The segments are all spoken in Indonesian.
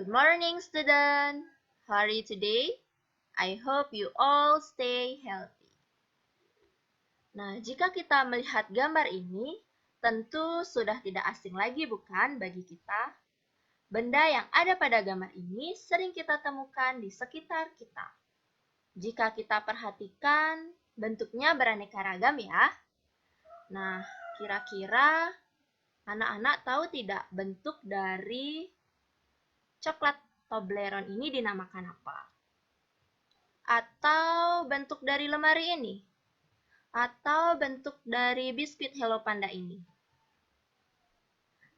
Good morning, student. How are you today? I hope you all stay healthy. Nah, jika kita melihat gambar ini, tentu sudah tidak asing lagi bukan bagi kita? Benda yang ada pada gambar ini sering kita temukan di sekitar kita. Jika kita perhatikan, bentuknya beraneka ragam ya. Nah, kira-kira anak-anak tahu tidak bentuk dari coklat Toblerone ini dinamakan apa? Atau bentuk dari lemari ini? Atau bentuk dari biskuit Hello Panda ini?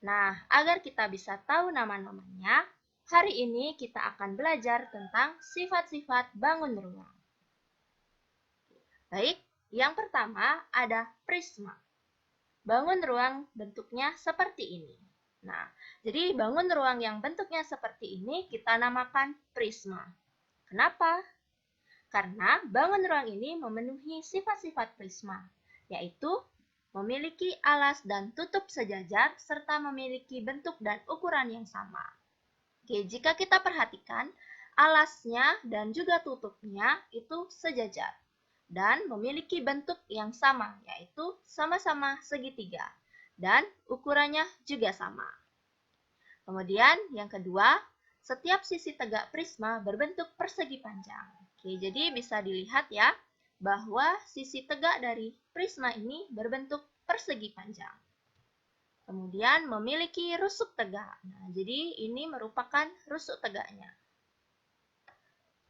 Nah, agar kita bisa tahu nama-namanya, hari ini kita akan belajar tentang sifat-sifat bangun ruang. Baik, yang pertama ada prisma. Bangun ruang bentuknya seperti ini. Nah, jadi bangun ruang yang bentuknya seperti ini kita namakan prisma. Kenapa? Karena bangun ruang ini memenuhi sifat-sifat prisma, yaitu memiliki alas dan tutup sejajar serta memiliki bentuk dan ukuran yang sama. Oke, jika kita perhatikan, alasnya dan juga tutupnya itu sejajar dan memiliki bentuk yang sama, yaitu sama-sama segitiga, dan ukurannya juga sama. Kemudian yang kedua, setiap sisi tegak prisma berbentuk persegi panjang. Oke, jadi bisa dilihat ya, bahwa sisi tegak dari prisma ini berbentuk persegi panjang. Kemudian memiliki rusuk tegak. Nah, jadi ini merupakan rusuk tegaknya.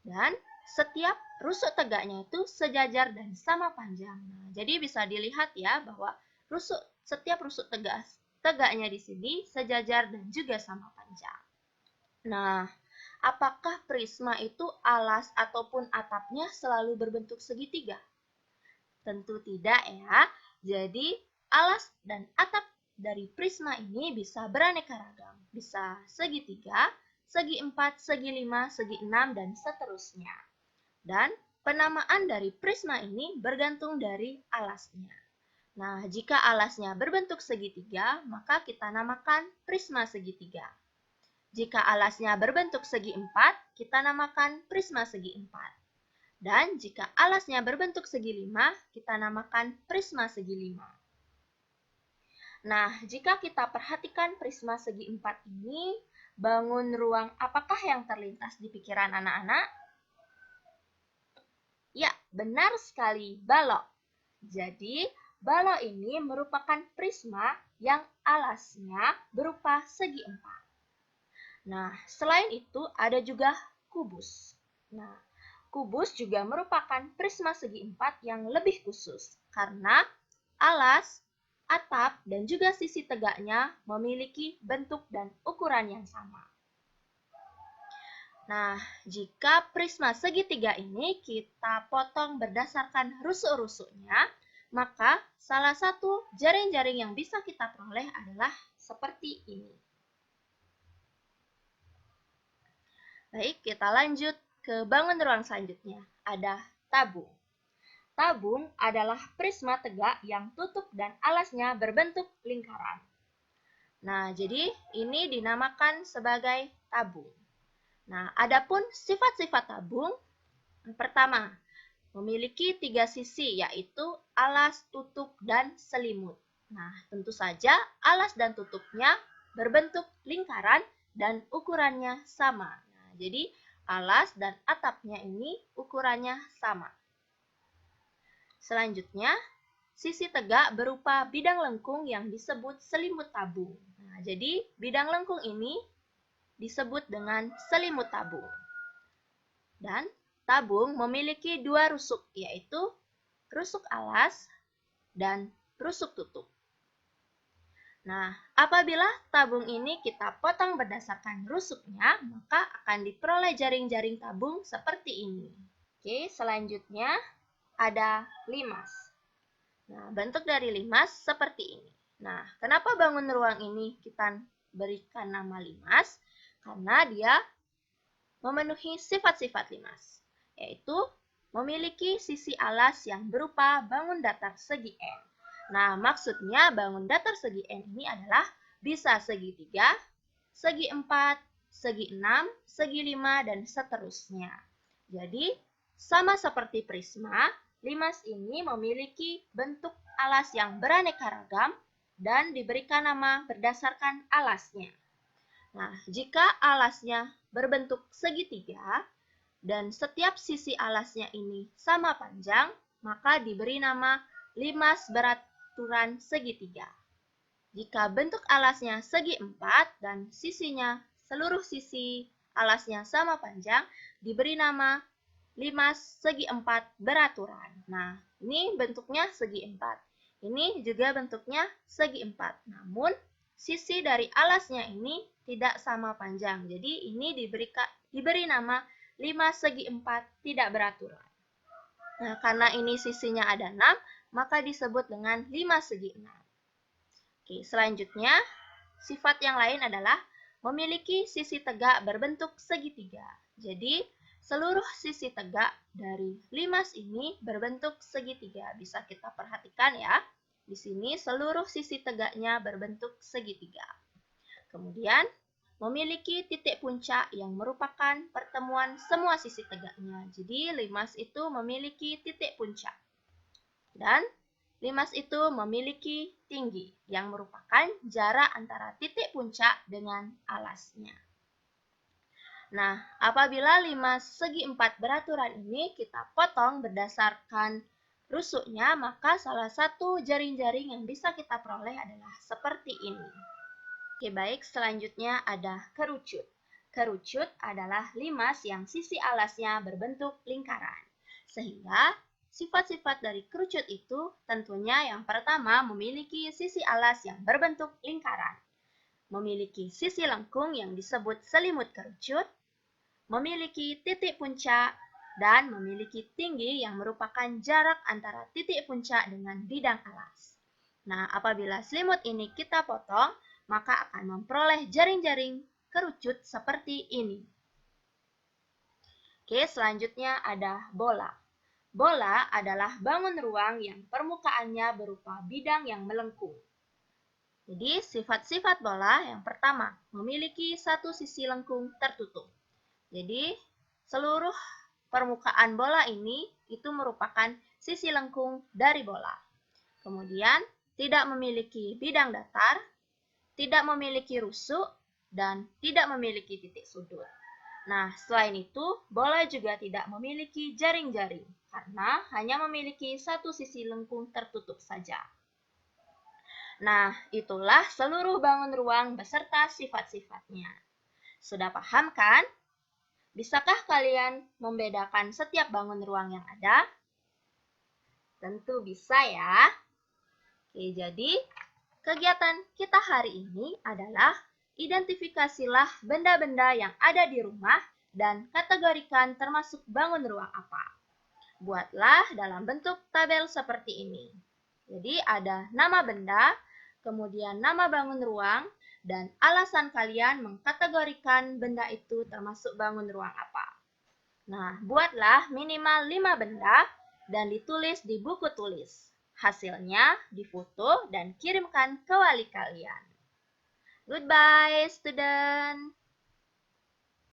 Dan setiap rusuk tegaknya itu sejajar dan sama panjang. Nah, jadi bisa dilihat ya bahwa setiap rusuk tegaknya di sini sejajar dan juga sama panjang. Nah, apakah prisma itu alas ataupun atapnya selalu berbentuk segitiga? Tentu tidak ya. Jadi, alas dan atap dari prisma ini bisa beraneka ragam. Bisa segitiga, segi 4, segi 5, segi 6, dan seterusnya. Dan penamaan dari prisma ini bergantung dari alasnya. Nah, jika alasnya berbentuk segitiga, maka kita namakan prisma segitiga. Jika alasnya berbentuk segi 4, kita namakan prisma segi 4. Dan jika alasnya berbentuk segi 5, kita namakan prisma segi 5. Nah, jika kita perhatikan prisma segi 4 ini, bangun ruang apakah yang terlintas di pikiran anak-anak? Ya, benar sekali, balok. Jadi, balok ini merupakan prisma yang alasnya berupa segi 4. Nah, selain itu ada juga kubus. Nah, kubus juga merupakan prisma segi 4 yang lebih khusus karena alas, atap, dan juga sisi tegaknya memiliki bentuk dan ukuran yang sama. Nah, jika prisma segitiga ini kita potong berdasarkan rusuk-rusuknya, maka salah satu jaring-jaring yang bisa kita peroleh adalah seperti ini. Baik, kita lanjut ke bangun ruang selanjutnya. Ada tabung. Tabung adalah prisma tegak yang tutup dan alasnya berbentuk lingkaran. Nah, jadi ini dinamakan sebagai tabung. Nah, adapun sifat-sifat tabung, yang pertama, memiliki 3 sisi, yaitu alas, tutup, dan selimut. Nah, tentu saja alas dan tutupnya berbentuk lingkaran dan ukurannya sama. Nah, jadi alas dan atapnya ini ukurannya sama. Selanjutnya, sisi tegak berupa bidang lengkung yang disebut selimut tabung. Nah, jadi bidang lengkung ini disebut dengan selimut tabung. Dan tabung memiliki 2 rusuk, yaitu rusuk alas dan rusuk tutup. Nah, apabila tabung ini kita potong berdasarkan rusuknya, maka akan diperoleh jaring-jaring tabung seperti ini. Oke, selanjutnya ada limas. Nah, bentuk dari limas seperti ini. Nah, kenapa bangun ruang ini kita berikan nama limas? Karena dia memenuhi sifat-sifat limas, yaitu memiliki sisi alas yang berupa bangun datar segi N. Nah, maksudnya bangun datar segi N ini adalah bisa segitiga, segi 4, segi 6, segi 5, dan seterusnya. Jadi, sama seperti prisma, limas ini memiliki bentuk alas yang beraneka ragam dan diberikan nama berdasarkan alasnya. Nah, jika alasnya berbentuk segitiga dan setiap sisi alasnya ini sama panjang, maka diberi nama limas beraturan segitiga. Jika bentuk alasnya segi 4 dan seluruh sisi alasnya sama panjang, diberi nama limas segi 4 beraturan. Nah, ini bentuknya segi 4. Ini juga bentuknya segi 4. Namun, sisi dari alasnya ini tidak sama panjang. Jadi, ini diberi nama limas segi 4 tidak beraturan. Nah, karena ini sisinya ada 6, maka disebut dengan limas segi 6. Oke, selanjutnya, sifat yang lain adalah memiliki sisi tegak berbentuk segitiga. Jadi, seluruh sisi tegak dari limas ini berbentuk segitiga. Bisa kita perhatikan ya. Di sini seluruh sisi tegaknya berbentuk segitiga. Kemudian, memiliki titik puncak yang merupakan pertemuan semua sisi tegaknya. Jadi, limas itu memiliki titik puncak. Dan limas itu memiliki tinggi yang merupakan jarak antara titik puncak dengan alasnya. Nah, apabila limas segi 4 beraturan ini kita potong berdasarkan rusuknya, maka salah satu jaring-jaring yang bisa kita peroleh adalah seperti ini. Oke, baik, selanjutnya ada kerucut. Kerucut adalah limas yang sisi alasnya berbentuk lingkaran. Sehingga sifat-sifat dari kerucut itu tentunya yang pertama memiliki sisi alas yang berbentuk lingkaran. Memiliki sisi lengkung yang disebut selimut kerucut, memiliki titik puncak, dan memiliki tinggi yang merupakan jarak antara titik puncak dengan bidang alas. Nah, apabila selimut ini kita potong, maka akan memperoleh jaring-jaring kerucut seperti ini. Oke, selanjutnya ada bola. Bola adalah bangun ruang yang permukaannya berupa bidang yang melengkung. Jadi, sifat-sifat bola yang pertama, memiliki satu sisi lengkung tertutup. Jadi, seluruh permukaan bola ini itu merupakan sisi lengkung dari bola. Kemudian, tidak memiliki bidang datar, tidak memiliki rusuk, dan tidak memiliki titik sudut. Nah, selain itu, bola juga tidak memiliki jaring-jaring, karena hanya memiliki satu sisi lengkung tertutup saja. Nah, itulah seluruh bangun ruang beserta sifat-sifatnya. Sudah paham kan? Bisakah kalian membedakan setiap bangun ruang yang ada? Tentu bisa ya. Oke, jadi kegiatan kita hari ini adalah identifikasilah benda-benda yang ada di rumah dan kategorikan termasuk bangun ruang apa. Buatlah dalam bentuk tabel seperti ini. Jadi ada nama benda, kemudian nama bangun ruang, dan alasan kalian mengkategorikan benda itu termasuk bangun ruang apa. Nah, buatlah minimal 5 benda dan ditulis di buku tulis. Hasilnya difoto dan kirimkan ke wali kalian. Goodbye, student!